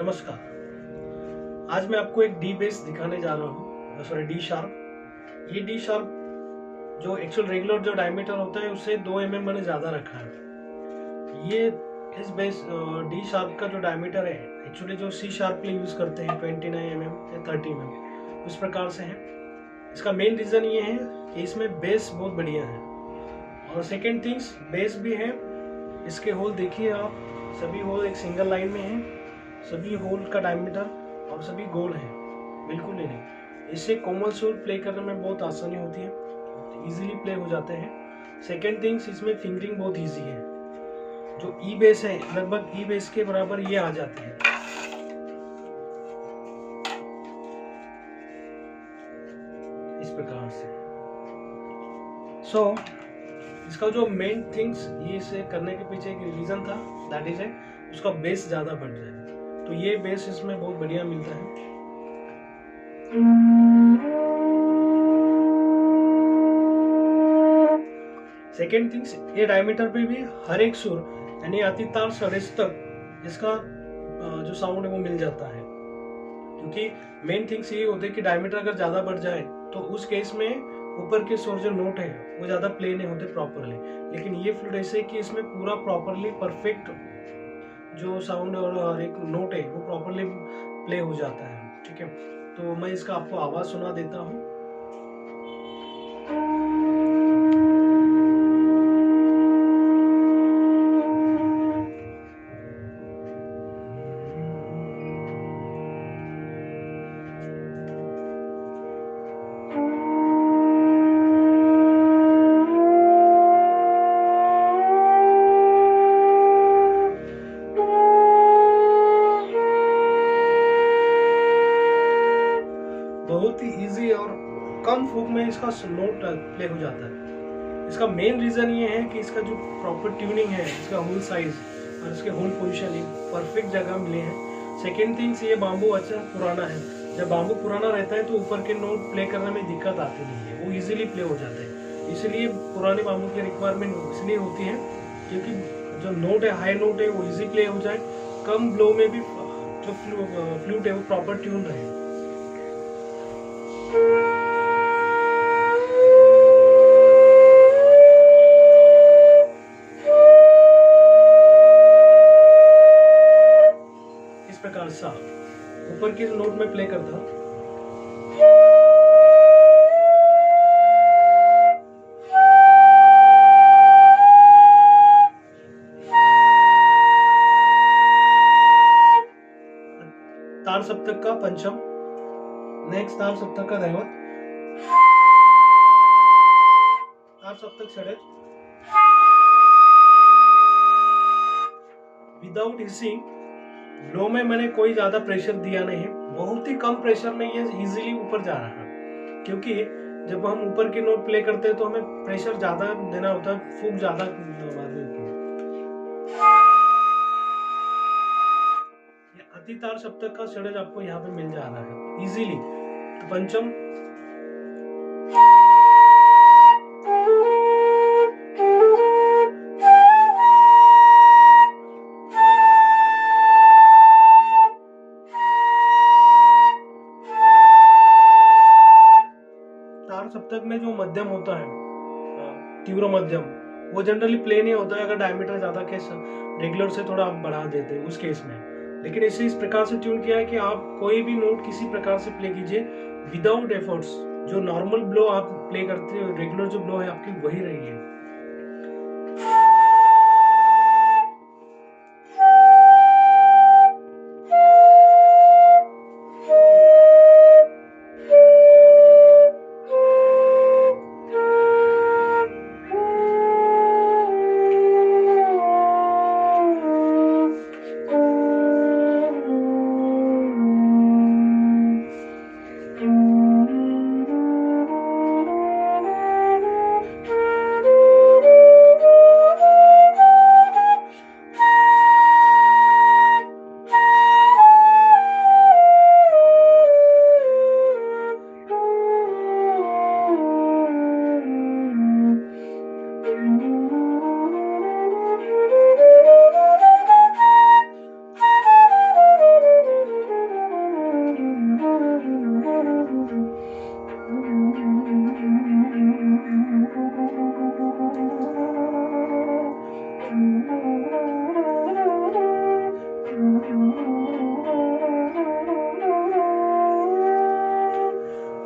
नमस्कार। आज मैं आपको एक डी बेस दिखाने जा रहा हूँ, सॉरी डी शार्प। ये डी शार्प जो एक्चुअल रेगुलर जो डायमीटर होता है उससे 2 mm मैंने ज़्यादा रखा है। ये इस बेस डी शार्प का जो डायमीटर है एक्चुअली जो सी शार्प के लिए यूज़ करते हैं 29 mm या 30 mm उस प्रकार से है। इसका मेन रीज़न ये है कि इसमें बेस बहुत बढ़िया है और सेकेंड थिंग्स बेस भी है। इसके होल देखिए आप, सभी होल एक सिंगल लाइन में हैं, सभी होल का डायमीटर और सभी गोल हैं, बिल्कुल ही नहीं। इससे कोमल सुर प्ले करने में बहुत आसानी होती है, इजीली प्ले हो जाते हैं। सेकेंड थिंग्स इसमें फिंगरिंग बहुत इजी है। जो ई बेस है लगभग ई बेस के बराबर ये आ जाती है। इस प्रकार से इसका जो मेन थिंग्स ये इसे करने के पीछे एक रीजन था, दैट इज है उसका बेस ज्यादा बढ़ जाए, तो ये बेस इसमें बहुत बढ़िया मिलता है। सेकेंड थिंग्स ये डायमीटर पे भी हर एक सुर यानी अति तार सरेस तक इसका जो साउंड है वो मिल जाता है, क्योंकि मेन थिंग्स ये होते हैं कि डायमीटर अगर ज्यादा बढ़ जाए तो उस केस में ऊपर के सुर जो नोट है वो ज्यादा प्ले नहीं होते प्रॉपरली। लेकिन ये फ्लूट ऐसे कि इसमें पूरा प्रॉपरली परफेक्ट जो साउंड और एक नोट है वो प्रॉपरली प्ले हो जाता है। ठीक है, तो मैं इसका आपको आवाज सुना देता हूँ। बहुत ही इजी और कम फूक में इसका नोट प्ले हो जाता है। इसका मेन रीजन ये है कि इसका जो प्रॉपर ट्यूनिंग है, इसका होल साइज और इसके होल पोजीशन ये परफेक्ट जगह मिले हैं। सेकेंड थिंग्स ये बाम्बू अच्छा पुराना है। जब बाम्बू पुराना रहता है तो ऊपर के नोट प्ले करने में दिक्कत आती नहीं है, वो इजीली प्ले हो जाते हैं। इसलिए पुराने बाम्बू की रिक्वायरमेंट इसलिए होती है क्योंकि जो नोट है, हाई नोट है, वो इजी प्ले हो जाए, कम ब्लो में भी जो फ्लूट है वो प्रॉपर ट्यून रहे। इस प्रकार सा ऊपर के नोट में प्ले करता हूं। तार सप्तक का पंचम, नेक्स्ट तार सप्तक का दैवत, तार सप्तक षड्ज, विदाउट हिसिंग। लो में मैंने कोई ज्यादा प्रेशर दिया नहीं, बहुत ही कम प्रेशर में ये इजीली ऊपर जा रहा है, क्योंकि जब हम ऊपर के नोट प्ले करते हैं तो हमें प्रेशर ज्यादा देना होता है, फूक ज्यादा मारनी होती है। अति तार सप्तक का षड्ज आपको यहाँ पे मिल जा रहा है इजीली। तो पंचम, तार सप्तक में जो मध्यम होता है, तीव्र मध्यम, वो जनरली प्ले नहीं होता है अगर डायमीटर ज्यादा के रेगुलर से थोड़ा बढ़ा देते हैं उस केस में। लेकिन इसे इस प्रकार से ट्यून किया है कि आप कोई भी नोट किसी प्रकार से प्ले कीजिए विदाउट एफर्ट्स। जो नॉर्मल ब्लो आप प्ले करते हो, रेगुलर जो ब्लो है आपकी वही रही है।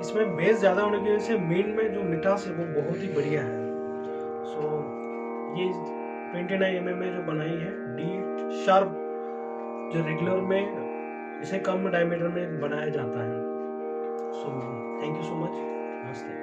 इसमें बेस ज़्यादा होने की वजह से मेन में जो मिठास है वो बहुत ही बढ़िया है। सो ये 29 mm में जो बनाई है डी शार्प, जो रेगुलर में इसे कम डायमीटर में बनाया जाता है। So thank you so much. नमस्ते।